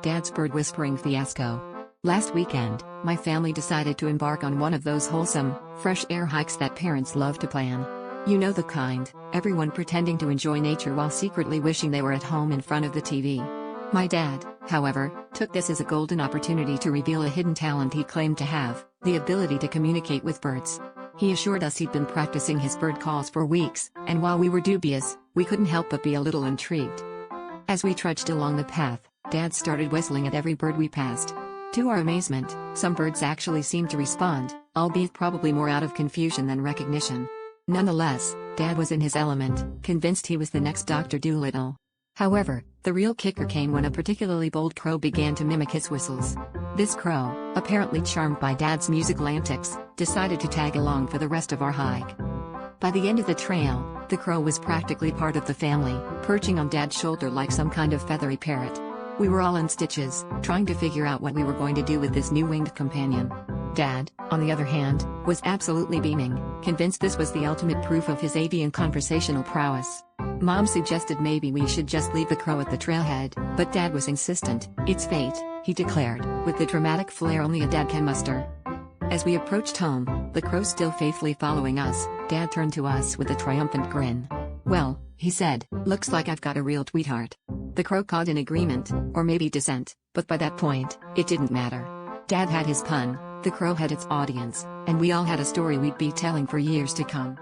Dad's bird whispering fiasco. Last weekend, my family decided to embark on one of those wholesome, fresh air hikes that parents love to plan. You know the kind, everyone pretending to enjoy nature while secretly wishing they were at home in front of the TV. My dad, however, took this as a golden opportunity to reveal a hidden talent he claimed to have, the ability to communicate with birds. He assured us he'd been practicing his bird calls for weeks, and while we were dubious, we couldn't help but be a little intrigued. As we trudged along the path, Dad started whistling at every bird we passed. To our amazement, some birds actually seemed to respond, albeit probably more out of confusion than recognition. Nonetheless, Dad was in his element, convinced he was the next Dr. Dolittle. However, the real kicker came when a particularly bold crow began to mimic his whistles. This crow, apparently charmed by Dad's musical antics, decided to tag along for the rest of our hike. By the end of the trail, the crow was practically part of the family, perching on Dad's shoulder like some kind of feathery parrot. We were all in stitches, trying to figure out what we were going to do with this new winged companion. Dad, on the other hand, was absolutely beaming, convinced this was the ultimate proof of his avian conversational prowess. Mom suggested maybe we should just leave the crow at the trailhead, but Dad was insistent. "It's fate," he declared, with the dramatic flair only a dad can muster. As we approached home, the crow still faithfully following us, Dad turned to us with a triumphant grin. "Well," he said, "looks like I've got a real tweetheart." The crow cawed in agreement, or maybe dissent, but by that point, it didn't matter. Dad had his pun, the crow had its audience, and we all had a story we'd be telling for years to come.